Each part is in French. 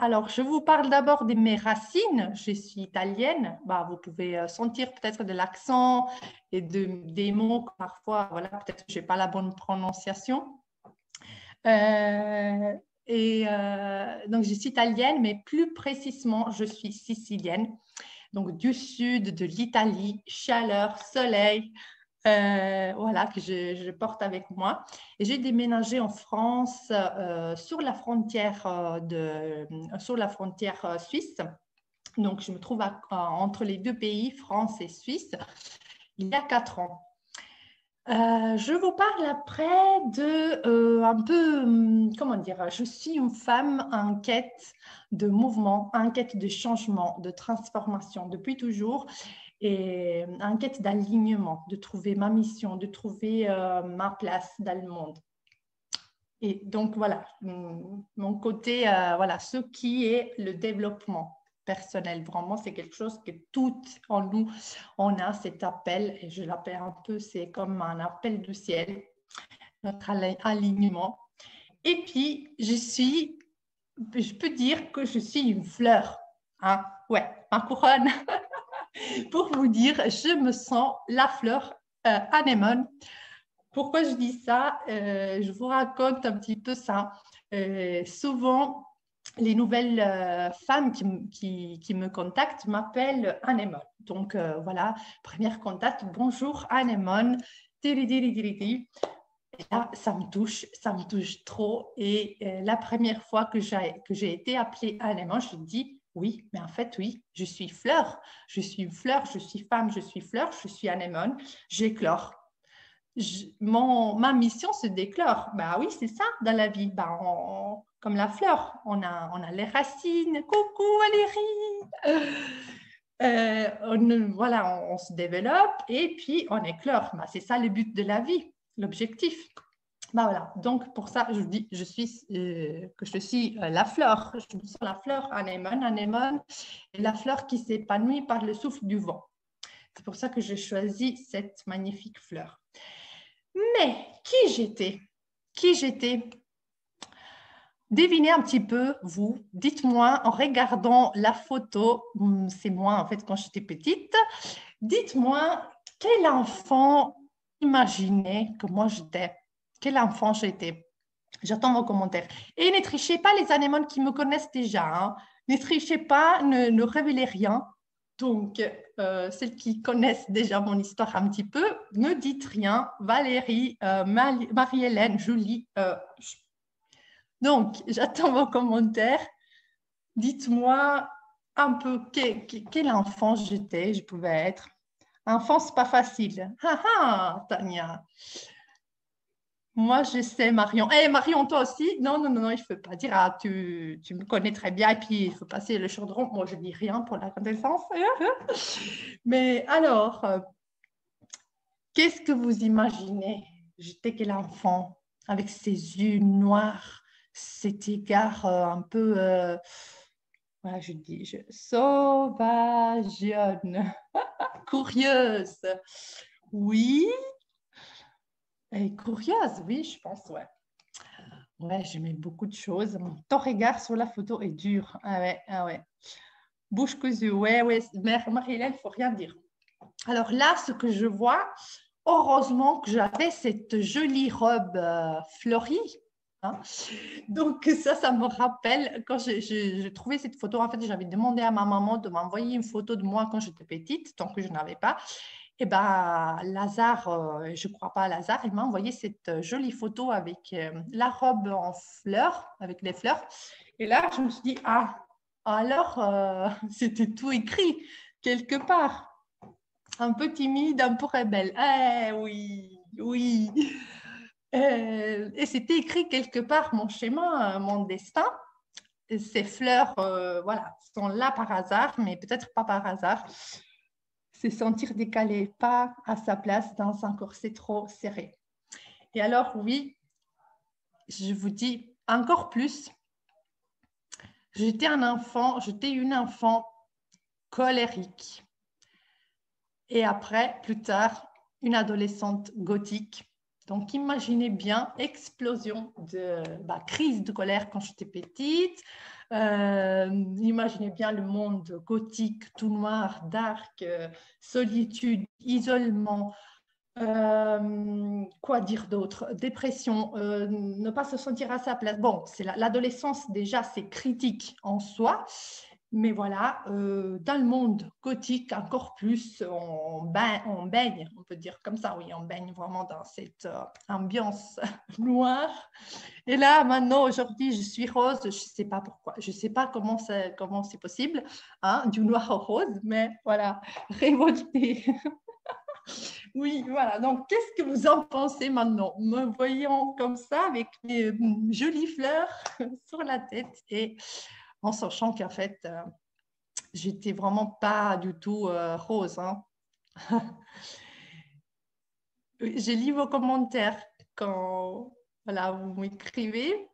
Alors, je vous parle d'abord de mes racines. Je suis italienne. Bah, vous pouvez sentir peut-être de l'accent et des mots que parfois, voilà, peut-être que je n'ai pas la bonne prononciation. Euh, donc, je suis italienne, mais plus précisément, je suis sicilienne. Donc, du sud de l'Italie, chaleur, soleil, voilà, que je porte avec moi. Et j'ai déménagé en France sur la frontière, sur la frontière suisse. Donc, je me trouve entre les deux pays, France et Suisse, il y a 4 ans. Je vous parle après de un peu, comment dire, je suis une femme en quête de mouvement, en quête de changement, de transformation depuis toujours et en quête d'alignement, de trouver ma mission, de trouver ma place dans le monde. Et donc voilà, mon côté, voilà, ce qui est le développement personnel. Vraiment, c'est quelque chose que toutes en nous, on a cet appel, et je l'appelle un peu, c'est comme un appel du ciel, notre alignement. Et puis, je peux dire que je suis une fleur. Hein? Ouais, ma couronne. Pour vous dire, je me sens la fleur anémone. Pourquoi je dis ça? Je vous raconte un petit peu ça. Souvent, les nouvelles femmes qui me contactent m'appellent Anémone. Donc, voilà, premier contact, bonjour Anémone. Et là, ça me touche trop. Et la première fois que j'ai été appelée Anémone, je me dis, oui, mais en fait, oui, je suis fleur. Je suis une fleur, je suis femme, je suis fleur, je suis Anémone, j'éclore. Ma mission se déclare. Bah oui, c'est ça dans la vie. Bah, comme la fleur, on a les racines. Coucou Valérie. Voilà, on se développe et puis on éclore. Bah, c'est ça le but de la vie, l'objectif. Bah voilà. Donc pour ça, je dis, que je suis la fleur. Je me sens la fleur anémone, et la fleur qui s'épanouit par le souffle du vent. C'est pour ça que j'ai choisi cette magnifique fleur. Mais qui j'étais? Qui j'étais? Devinez un petit peu, vous. Dites-moi, en regardant la photo, c'est moi en fait quand j'étais petite, dites-moi quel enfant imaginez que moi j'étais? Quel enfant j'étais? J'attends vos commentaires. Et ne trichez pas les anémones qui me connaissent déjà. Hein. Ne trichez pas, ne révélez rien. Donc, celles qui connaissent déjà mon histoire un petit peu, ne dites rien. Valérie, Marie-Hélène, Julie. Donc, j'attends vos commentaires. Dites-moi un peu quel enfant j'étais, je pouvais être. Enfant, c'est pas facile. Ah ah, Tania. Moi, je sais, Marion. Eh, Marion, toi aussi? Non, non, non, non, il ne faut pas dire, ah, tu me connais très bien, et puis il faut passer le chaudron. Moi, je ne dis rien pour la connaissance. Mais alors, qu'est-ce que vous imaginez? J'étais quel enfant, avec ses yeux noirs, cet égard un peu, voilà, sauvageonne, curieuse. Oui, et curieuse, oui, je pense, ouais. Ouais, j'aimais beaucoup de choses. Ton regard sur la photo est dur. Ah ouais, ah ouais. Bouche cousue, ouais, ouais. Marie-Hélène, il ne faut rien dire. Alors là, ce que je vois, heureusement que j'avais cette jolie robe fleurie. Hein. Donc ça me rappelle, quand j'ai trouvé cette photo, en fait, j'avais demandé à ma maman de m'envoyer une photo de moi quand j'étais petite, tant que je n'avais pas. Et bien, Lazare, je ne crois pas à Lazare, il m'a envoyé cette jolie photo avec la robe en fleurs, avec les fleurs. Et là, je me suis dit, ah, alors, c'était tout écrit quelque part. Un peu timide, un peu rebelle. Eh oui, oui. Et c'était écrit quelque part mon schéma, mon destin. Ces fleurs, voilà, sont là par hasard, mais peut-être pas par hasard. Se sentir décalé, pas à sa place dans un corset trop serré. Et alors, oui, je vous dis encore plus, j'étais une enfant colérique. Et après, plus tard, une adolescente gothique. Donc, imaginez bien, explosion de crise de colère quand j'étais petite. Imaginez bien le monde gothique, tout noir, dark, solitude, isolement. Quoi dire d'autre? Dépression, ne pas se sentir à sa place. Bon, c'est l'adolescence déjà, c'est critique en soi. Mais voilà, dans le monde gothique, encore plus, on baigne, on peut dire comme ça, oui, on baigne vraiment dans cette ambiance noire. Et là, maintenant, aujourd'hui, je suis rose, je ne sais pas pourquoi, je ne sais pas comment c'est possible, hein, du noir au rose, mais voilà, révoltée. Oui, voilà. Donc, qu'est-ce que vous en pensez maintenant? Me voyant comme ça, avec mes jolies fleurs sur la tête et en sachant qu'en fait, j'étais vraiment pas du tout rose. Hein. J'ai lu vos commentaires quand voilà, vous m'écrivez.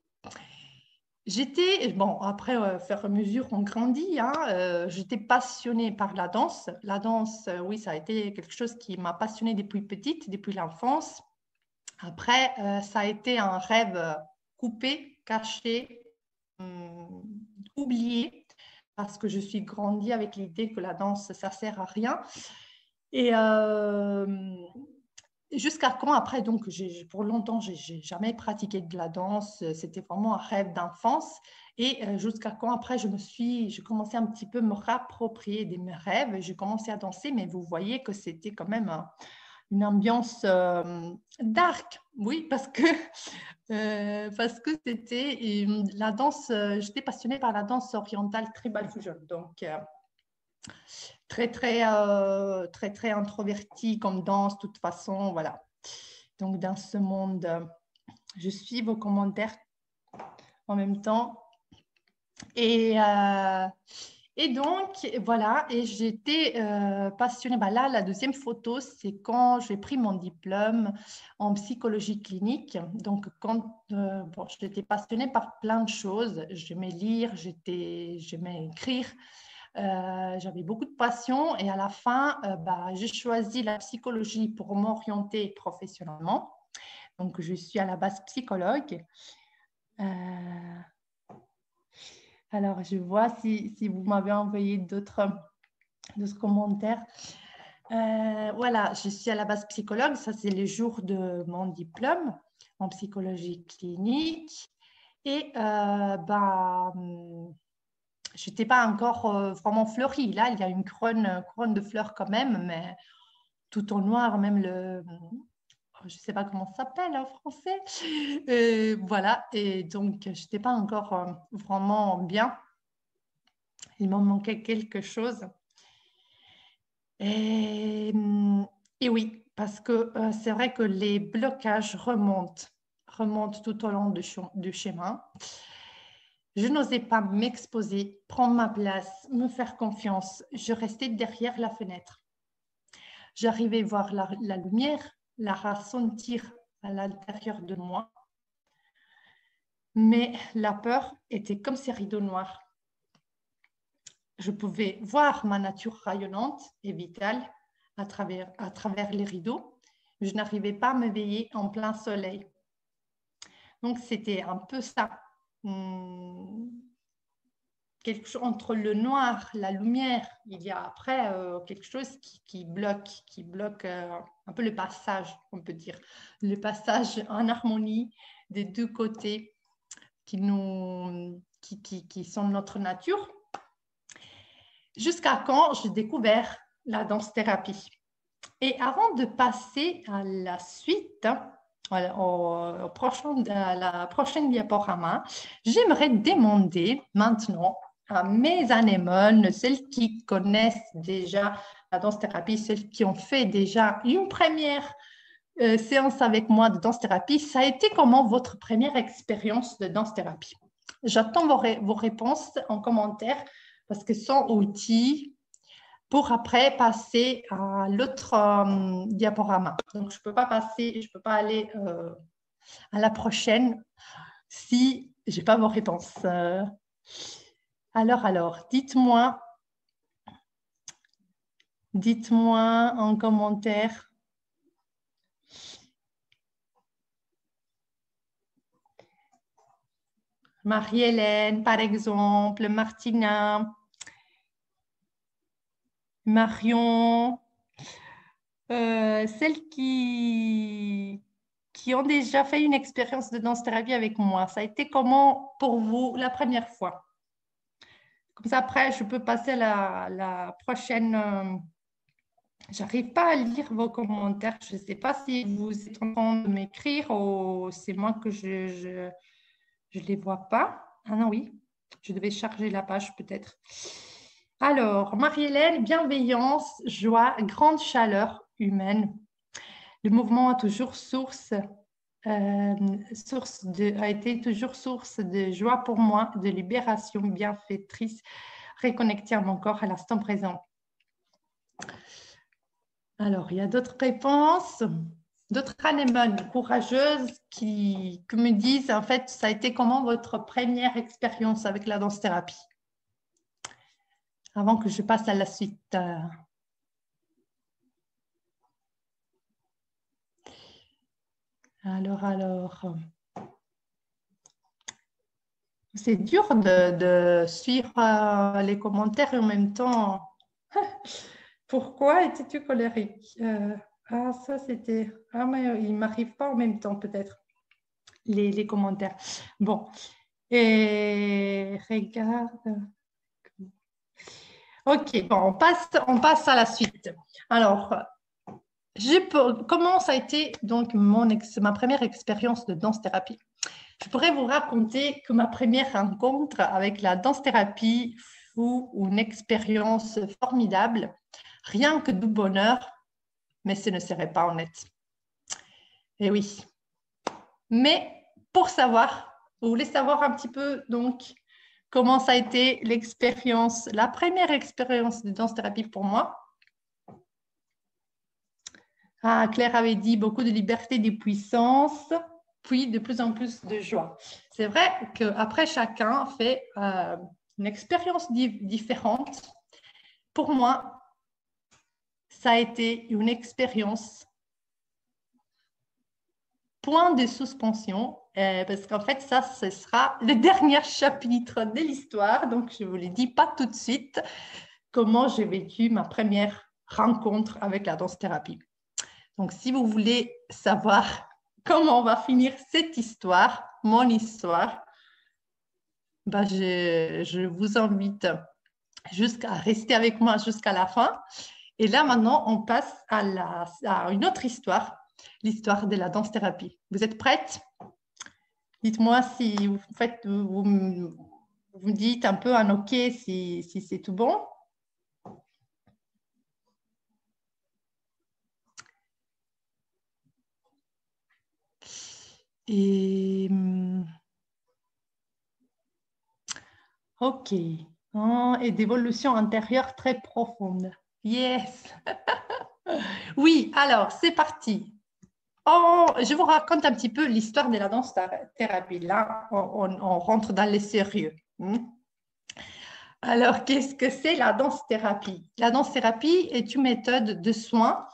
J'étais, bon, après, faire mesure, on grandit. Hein, j'étais passionnée par la danse. La danse, oui, ça a été quelque chose qui m'a passionnée depuis petite, depuis l'enfance. Après, ça a été un rêve coupé, caché, oublié, parce que je suis grandie avec l'idée que la danse, ça ne sert à rien. Et jusqu'à quand, après, donc, pour longtemps, je n'ai jamais pratiqué de la danse. C'était vraiment un rêve d'enfance. Et jusqu'à quand, après, j'ai commencé un petit peu à me rapproprier de mes rêves. J'ai commencé à danser, mais vous voyez que c'était quand même une ambiance dark. Oui, parce que c'était la danse, j'étais passionnée par la danse orientale tribal fusion. Donc, très introvertie comme danse, de toute façon, voilà. Donc, dans ce monde, je suis vos commentaires en même temps. Et donc, voilà, et j'étais passionnée. Bah là, la deuxième photo, c'est quand j'ai pris mon diplôme en psychologie clinique. Donc, quand bon, j'étais passionnée par plein de choses. J'aimais lire, j'aimais écrire. J'avais beaucoup de passion et à la fin, j'ai choisi la psychologie pour m'orienter professionnellement. Donc, je suis à la base psychologue. Alors, je vois si vous m'avez envoyé d'autres commentaires. Voilà, je suis à la base psychologue. Ça, c'est les jours de mon diplôme en psychologie clinique. Et je n'étais pas encore vraiment fleurie. Là, il y a une couronne de fleurs quand même, mais tout en noir, même je ne sais pas comment ça s'appelle en français. Voilà, et donc, je n'étais pas encore vraiment bien. Il m'en manquait quelque chose. Et, et oui, parce que c'est vrai que les blocages remontent tout au long du chemin. Je n'osais pas m'exposer, prendre ma place, me faire confiance. Je restais derrière la fenêtre. J'arrivais à voir la lumière, la ressentir à l'intérieur de moi. Mais la peur était comme ces rideaux noirs. Je pouvais voir ma nature rayonnante et vitale à travers les rideaux. Je n'arrivais pas à m'éveiller en plein soleil. Donc, c'était un peu ça. Quelque chose entre le noir, la lumière. Il y a après quelque chose qui bloque un peu le passage, on peut dire. Le passage en harmonie des deux côtés qui sont notre nature. Jusqu'à quand j'ai découvert la danse-thérapie. Et avant de passer à la suite, à la prochaine diaporama, j'aimerais demander maintenant à mes anémones, celles qui connaissent déjà la danse-thérapie, celles qui ont fait déjà une première séance avec moi de danse-thérapie, ça a été comment votre première expérience de danse-thérapie? J'attends vos réponses en commentaire parce que sans outils, pour après passer à l'autre diaporama. Donc, je ne peux pas aller à la prochaine si je n'ai pas vos réponses. Alors, dites-moi en commentaire Marie-Hélène, par exemple, Martina, Marion, celles qui ont déjà fait une expérience de danse-thérapie avec moi. Ça a été comment pour vous la première fois? Comme ça, après, je peux passer à la prochaine. J'arrive pas à lire vos commentaires. Je ne sais pas si vous êtes en train de m'écrire ou c'est moi que je les vois pas. Ah non, oui. Je devais charger la page peut-être. Alors, Marie-Hélène, bienveillance, joie, grande chaleur humaine. Le mouvement a toujours a été toujours source de joie pour moi, de libération bienfaitrice, reconnecter à mon corps à l'instant présent. Alors, il y a d'autres réponses, d'autres anémones courageuses qui me disent, en fait, ça a été comment votre première expérience avec la danse-thérapie? Avant que je passe à la suite. Alors. C'est dur de suivre les commentaires et en même temps, pourquoi étais-tu colérique? Ça c'était... Ah, mais il ne m'arrive pas en même temps peut-être, les commentaires. Bon, et regarde... Ok, bon, on passe à la suite. Alors, comment ça a été donc ma première expérience de danse-thérapie? Je pourrais vous raconter que ma première rencontre avec la danse-thérapie fut une expérience formidable, rien que du bonheur, mais ce ne serait pas honnête. Et oui. Mais pour savoir, vous voulez savoir un petit peu donc comment ça a été l'expérience, la première expérience de danse-thérapie pour moi? Ah, Claire avait dit beaucoup de liberté, de puissance, puis de plus en plus de joie. C'est vrai qu'après, chacun fait une expérience différente. Pour moi, ça a été une expérience point de suspension, parce qu'en fait, ça, ce sera le dernier chapitre de l'histoire. Donc, je ne vous le dis pas tout de suite comment j'ai vécu ma première rencontre avec la danse-thérapie. Donc, si vous voulez savoir comment on va finir cette histoire, mon histoire, ben je vous invite à rester avec moi jusqu'à la fin. Et là, maintenant, on passe à une autre histoire, l'histoire de la danse-thérapie. Vous êtes prêtes? Dites-moi si vous me dites un peu un OK si c'est tout bon. Et OK. Et d'évolution intérieure très profonde. Yes. Oui, alors, c'est parti. Je vous raconte un petit peu l'histoire de la danse-thérapie. Là, on rentre dans les sérieux. Alors, qu'est-ce que c'est la danse-thérapie? La danse-thérapie est une méthode de soins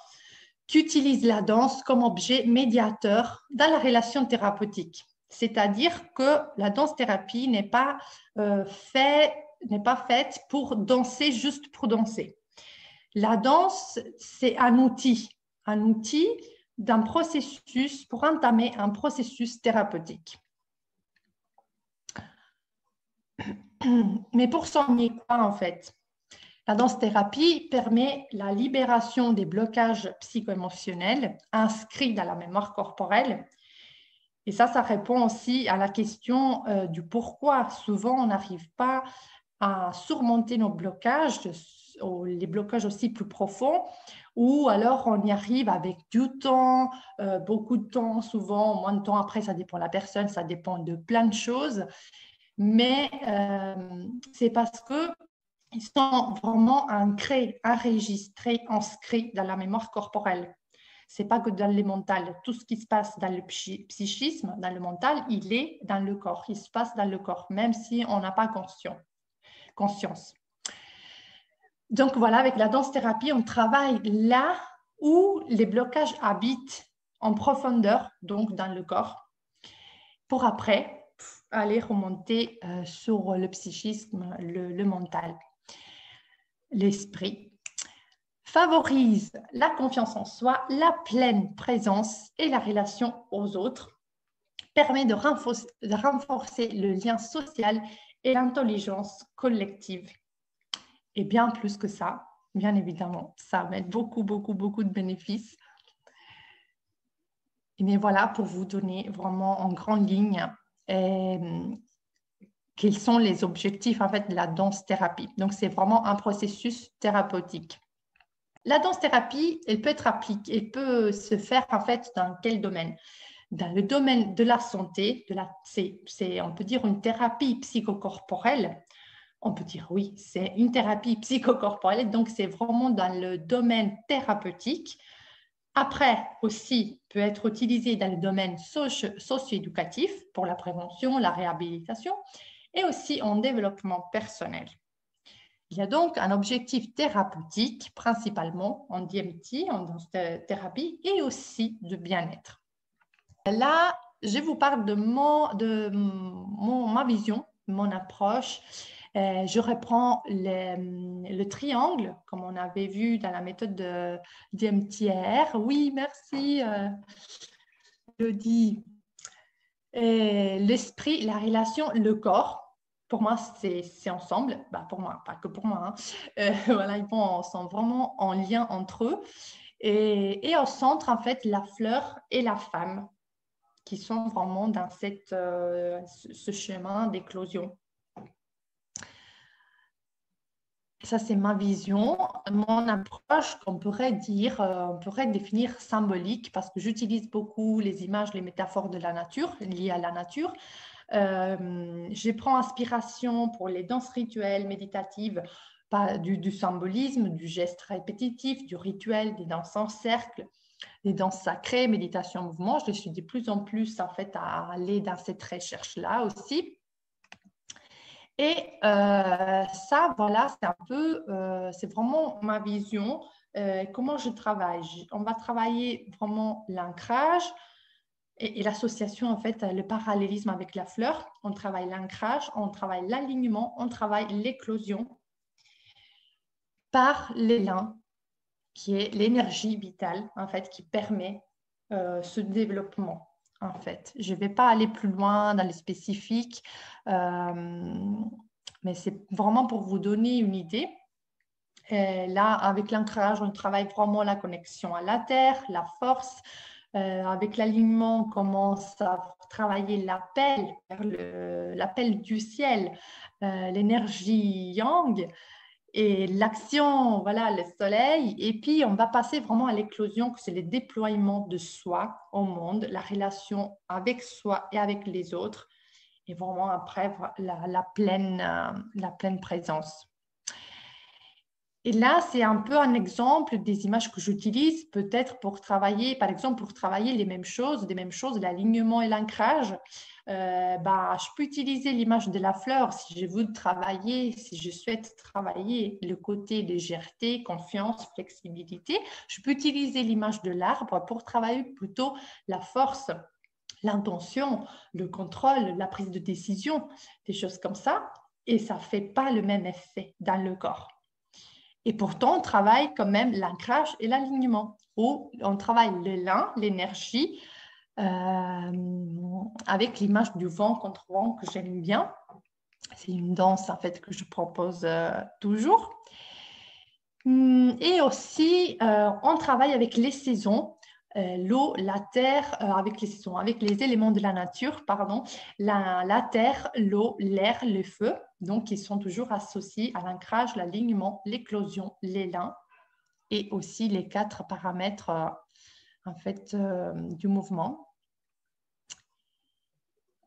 qui utilise la danse comme objet médiateur dans la relation thérapeutique. C'est-à-dire que la danse-thérapie n'est pas faite pour danser juste pour danser. La danse, c'est un outil d'un processus pour entamer un processus thérapeutique. Mais pour soigner quoi en fait? La danse-thérapie permet la libération des blocages psycho-émotionnels inscrits dans la mémoire corporelle. Et ça répond aussi à la question du pourquoi. Souvent, on n'arrive pas à surmonter nos blocages, les blocages aussi plus profonds, ou alors on y arrive avec du temps, beaucoup de temps, souvent moins de temps. Après, ça dépend de la personne, ça dépend de plein de choses. Mais c'est parce qu'ils sont vraiment ancrés, enregistrés, inscrits dans la mémoire corporelle. Ce n'est pas que dans le mental. Tout ce qui se passe dans le psychisme, dans le mental, il est dans le corps. Il se passe dans le corps, même si on n'a pas conscience. Donc voilà, avec la danse-thérapie, on travaille là où les blocages habitent en profondeur, donc dans le corps, pour après aller remonter sur le psychisme, le mental, l'esprit. Favorise la confiance en soi, la pleine présence et la relation aux autres. Permet de renforcer le lien social et l'intelligence collective. Et bien plus que ça, bien évidemment, ça met beaucoup, beaucoup, beaucoup de bénéfices. Mais voilà, pour vous donner vraiment en grande ligne quels sont les objectifs en fait, de la danse-thérapie. Donc, c'est vraiment un processus thérapeutique. La danse-thérapie, elle peut être appliquée, elle peut se faire en fait dans quel domaine? Dans le domaine de la santé, on peut dire une thérapie psychocorporelle. On peut dire oui, c'est une thérapie psychocorporelle, donc c'est vraiment dans le domaine thérapeutique. Après aussi, peut être utilisé dans le domaine socio-éducatif pour la prévention, la réhabilitation et aussi en développement personnel. Il y a donc un objectif thérapeutique, principalement en DMT, en danse-thérapie, et aussi de bien-être. Là, je vous parle de ma vision, mon approche. Je reprends le triangle, comme on avait vu dans la méthode de DMTR. Oui, merci, Elodie. L'esprit, la relation, le corps. Pour moi, c'est ensemble. Bah, pour moi, pas que pour moi. Hein. Voilà, ils sont vraiment en lien entre eux. Et au centre, en fait, la fleur et la femme qui sont vraiment dans ce chemin d'éclosion. Ça, c'est ma vision. Mon approche, on pourrait définir symbolique parce que j'utilise beaucoup les images, les métaphores de la nature, liées à la nature. Je prends inspiration pour les danses rituelles, méditatives, du symbolisme, du geste répétitif, du rituel, des danses en cercle, des danses sacrées, méditation, mouvement. Je suis de plus en plus en fait à aller dans cette recherche-là aussi. Et ça, voilà, c'est vraiment ma vision. Comment je travaille? On va travailler vraiment l'ancrage et l'association, en fait, le parallélisme avec la fleur. On travaille l'ancrage, on travaille l'alignement, on travaille l'éclosion par l'élan, qui est l'énergie vitale, en fait, qui permet ce développement. En fait, je ne vais pas aller plus loin dans les spécifiques, mais c'est vraiment pour vous donner une idée. Là, avec l'ancrage, on travaille vraiment la connexion à la terre, la force. Avec l'alignement, on commence à travailler l'appel du ciel, l'énergie yang et l'action, voilà, le soleil. Et puis, on va passer vraiment à l'éclosion, que c'est le déploiement de soi au monde, la relation avec soi et avec les autres. Et vraiment, après, la pleine présence. Et là, c'est un peu un exemple des images que j'utilise peut-être pour travailler, par exemple, pour travailler des mêmes choses, l'alignement et l'ancrage. Je peux utiliser l'image de la fleur si je souhaite travailler le côté légèreté, confiance, flexibilité. Je peux utiliser l'image de l'arbre pour travailler plutôt la force, l'intention, le contrôle, la prise de décision, des choses comme ça. Et ça ne fait pas le même effet dans le corps. Et pourtant, on travaille quand même l'ancrage et l'alignement, où on travaille l'élan, l'énergie, avec l'image du vent contre vent que j'aime bien. C'est une danse en fait que je propose toujours. Et aussi, on travaille avec les saisons, l'eau, la terre, avec les saisons, avec les éléments de la nature, pardon, la terre, l'eau, l'air, le feu, donc ils sont toujours associés à l'ancrage, l'alignement, l'éclosion, l'élan, et aussi les 4 paramètres en fait, du mouvement,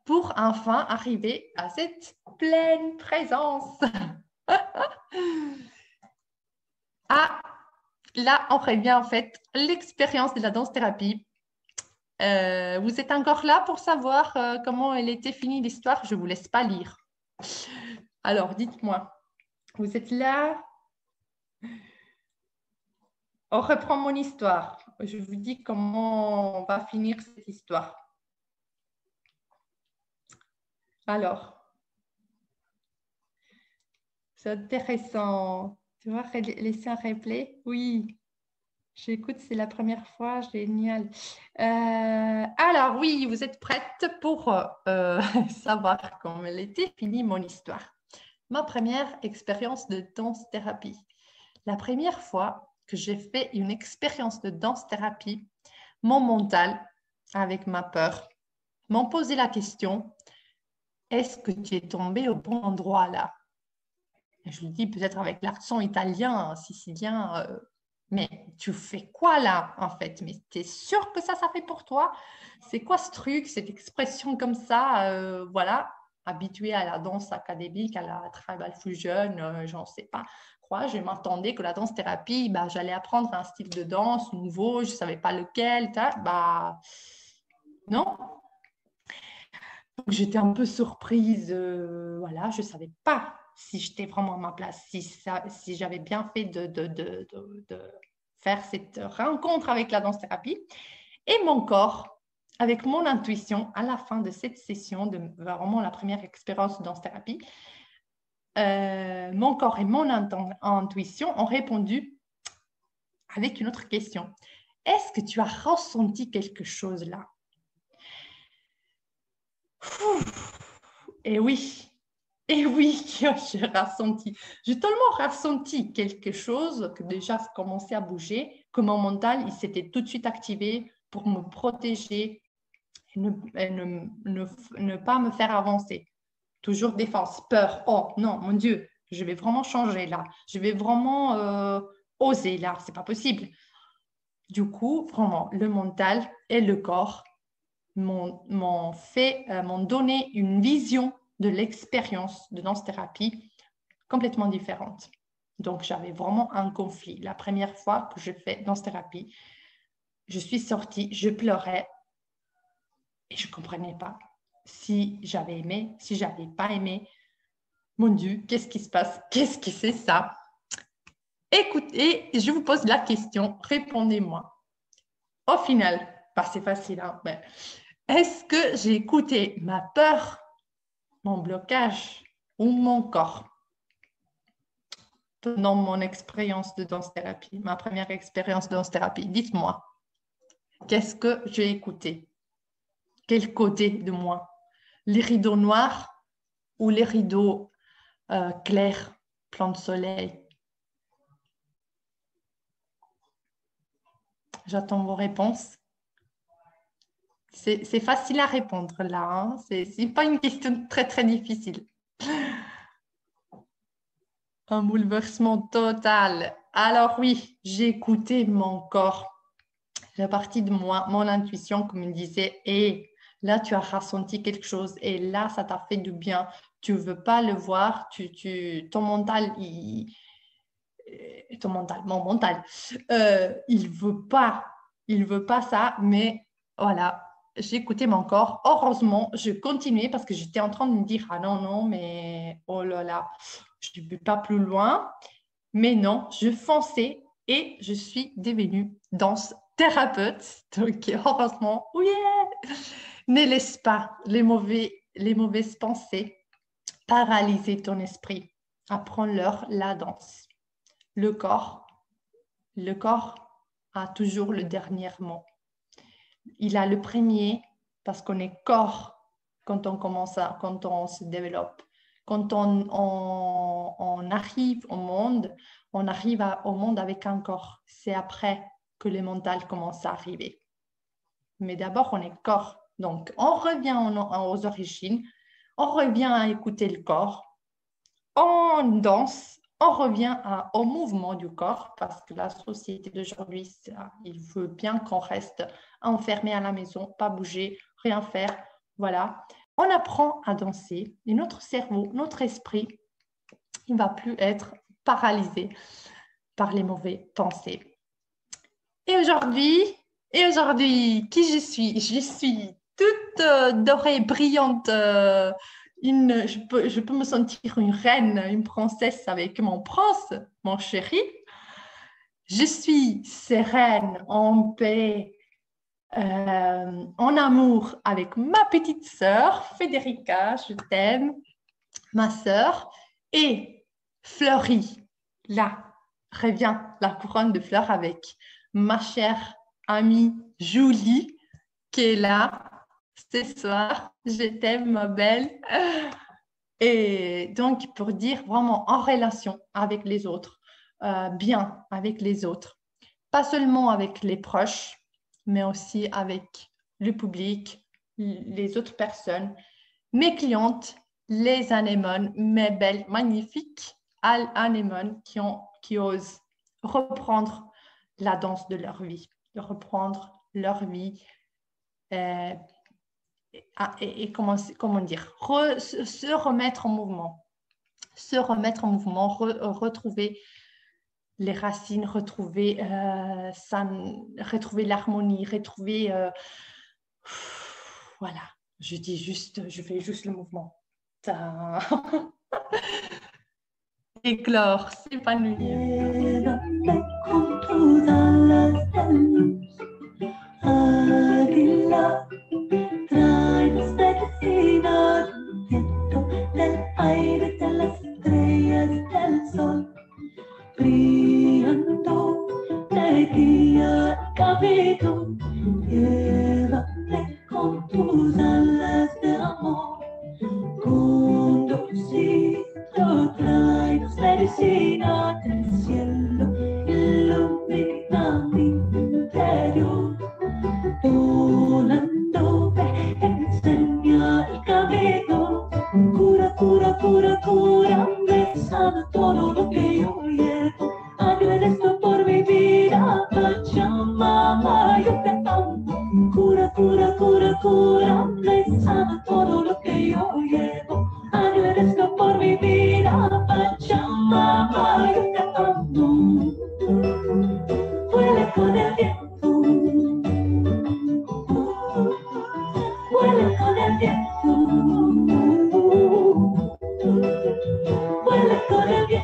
pour enfin arriver à cette pleine présence. Là, on revient en fait l'expérience de la danse-thérapie. Vous êtes encore là pour savoir comment elle était finie l'histoire? Je ne vous laisse pas lire. Alors, dites-moi, vous êtes là? On reprend mon histoire. Je vous dis comment on va finir cette histoire. Alors, c'est intéressant. Tu vas laisser un replay? Oui, j'écoute, c'est la première fois, génial. Alors, oui, vous êtes prête pour savoir comment elle était finie mon histoire. Ma première expérience de danse-thérapie. La première fois que j'ai fait une expérience de danse-thérapie, mon mental, avec ma peur, m'ont posé la question, est-ce que tu es tombé au bon endroit là? Et je lui dis peut-être avec l'accent italien, sicilien, mais tu fais quoi là en fait? Mais tu es sûr que ça fait pour toi? C'est quoi ce truc, cette expression comme ça? Voilà, habituée à la danse académique, à la tribal fusion, j'en sais pas quoi. Je m'attendais que la danse-thérapie, bah, j'allais apprendre un style de danse nouveau, je ne savais pas lequel. Bah, non, j'étais un peu surprise, voilà, je ne savais pas si j'étais vraiment à ma place, si j'avais bien fait de faire cette rencontre avec la danse-thérapie. Et mon corps, avec mon intuition, à la fin de cette session, de vraiment la première expérience de danse-thérapie, mon corps et mon intuition ont répondu avec une autre question. Est-ce que tu as ressenti quelque chose là? Et oui, et oui, j'ai ressenti. J'ai tellement ressenti quelque chose que déjà, ça commençait à bouger, que mon mental, il s'était tout de suite activé pour me protéger et ne pas me faire avancer. Toujours défense, peur. Oh non, mon Dieu, je vais vraiment changer là. Je vais vraiment oser là. C'est pas possible. Du coup, vraiment, le mental et le corps m'ont donné une vision de l'expérience de danse-thérapie complètement différente. Donc, j'avais vraiment un conflit. La première fois que je fais danse-thérapie, je suis sortie, je pleurais et je ne comprenais pas si j'avais aimé, si je n'avais pas aimé. Mon Dieu, qu'est-ce qui se passe? Qu'est-ce que c'est ça? Écoutez, je vous pose la question, répondez-moi. Au final, bah, c'est facile, hein, mais est-ce que j'ai écouté ma peur, mon blocage ou mon corps pendant mon expérience de danse-thérapie, ma première expérience de danse-thérapie? Dites-moi, qu'est-ce que j'ai écouté? Quel côté de moi? Les rideaux noirs ou les rideaux clairs, plein de soleil? J'attends vos réponses. C'est facile à répondre là, hein. C'est pas une question très très difficile. Un bouleversement total. Alors oui, j'ai écouté mon corps. La partie de moi, mon intuition qui me disait, et là tu as ressenti quelque chose et là ça t'a fait du bien. Tu veux pas le voir, ton mental, mon mental, il veut pas ça, mais voilà, j'ai écouté mon corps. Heureusement, je continuais parce que j'étais en train de me dire, ah non, non, mais oh là là, je ne vais pas plus loin. Mais non, je fonçais et je suis devenue danse thérapeute. Donc, heureusement, oui, ne laisse pas les mauvaises pensées paralyser ton esprit. Apprends-leur la danse. Le corps, le corps a toujours le dernier mot. Il a le premier parce qu'on est corps quand on commence quand on se développe. Quand on arrive au monde, on arrive au monde avec un corps. C'est après que le mental commence à arriver. Mais d'abord, on est corps. Donc, on revient aux origines, on revient à écouter le corps, on danse, on revient au mouvement du corps parce que la société d'aujourd'hui, il veut bien qu'on reste enfermé à la maison, pas bouger, rien faire. Voilà. On apprend à danser et notre cerveau, notre esprit, il ne va plus être paralysé par les mauvaises pensées. Et aujourd'hui, qui je suis? Je suis toute dorée, brillante. Je peux me sentir une reine, une princesse avec mon prince, mon chéri. Je suis sereine, en paix, en amour avec ma petite sœur, Federica, je t'aime, ma sœur, et fleurie, là, revient la couronne de fleurs avec ma chère amie Julie, qui est là ce soir. Je t'aime, ma belle. Et donc, pour dire vraiment en relation avec les autres, bien avec les autres, pas seulement avec les proches, mais aussi avec le public, les autres personnes, mes clientes, les anémones, mes belles, magnifiques anémones qui osent reprendre la danse de leur vie, de reprendre leur vie et comment dire, se remettre en mouvement, retrouver les racines, retrouver l'harmonie, retrouver voilà, je fais juste le mouvement. Éclore, s'épanouir. Trae medicina viento del aire, de las estrellas, del sol, brillando te guía el camino, llévame con tus alas de amor, conducido, tráenos medicina del cielo, ilumina mi interior, volándome, enseña el camino, cura, cura, cura, cura, me sana todo lo que yo llevo, agradezco por mi vida, Pachamama, yo te amo, cura, cura, cura, cura, me sana todo lo que yo llevo, agradezco por mi vida, Pachamama, yo te amo, vuela con el viento, vuela con el viento, vuela con el viento, vuela con el viento.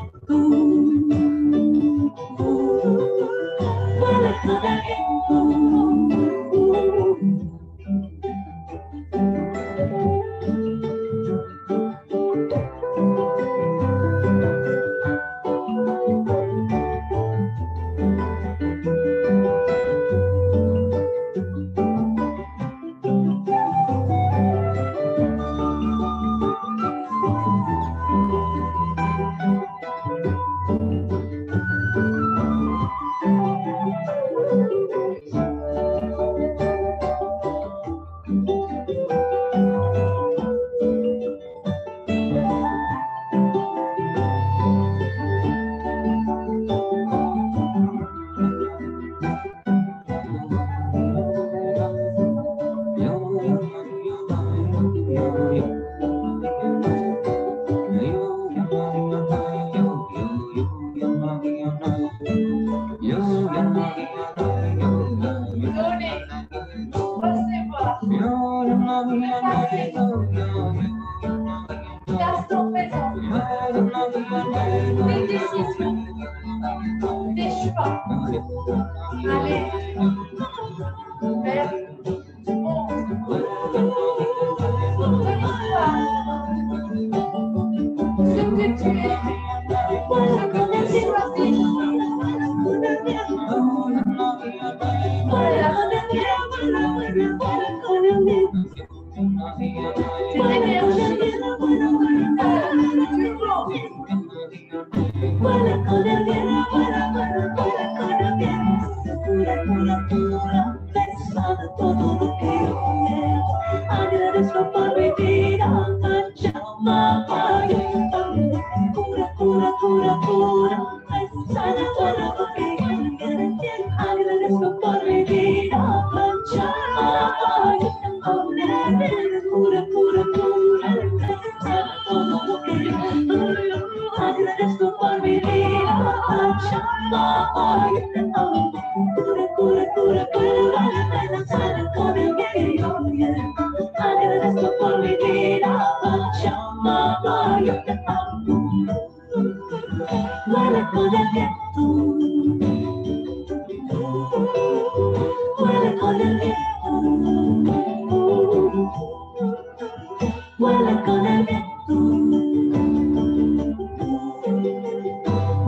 Vuela con el viento,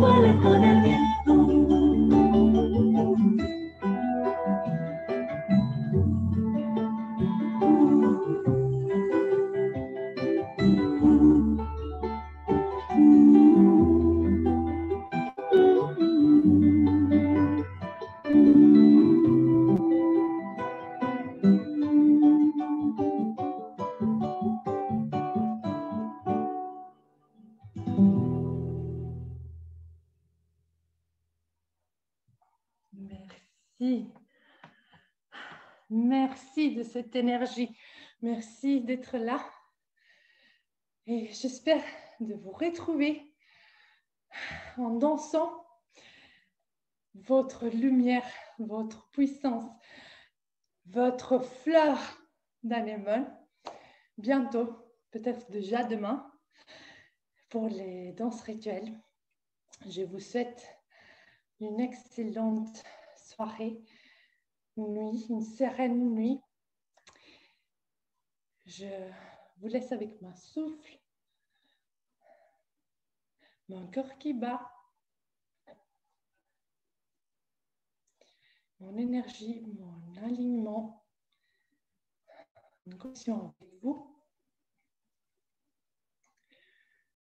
vuele con el viento. Merci. Merci de cette énergie. Merci d'être là. Et j'espère de vous retrouver en dansant votre lumière, votre puissance, votre fleur d'anémone. Bientôt, peut-être déjà demain, pour les danses rituelles. Je vous souhaite une excellente soirée, nuit, une sereine nuit. Je vous laisse avec mon souffle, mon cœur qui bat, mon énergie, mon alignement, une connexion avec vous.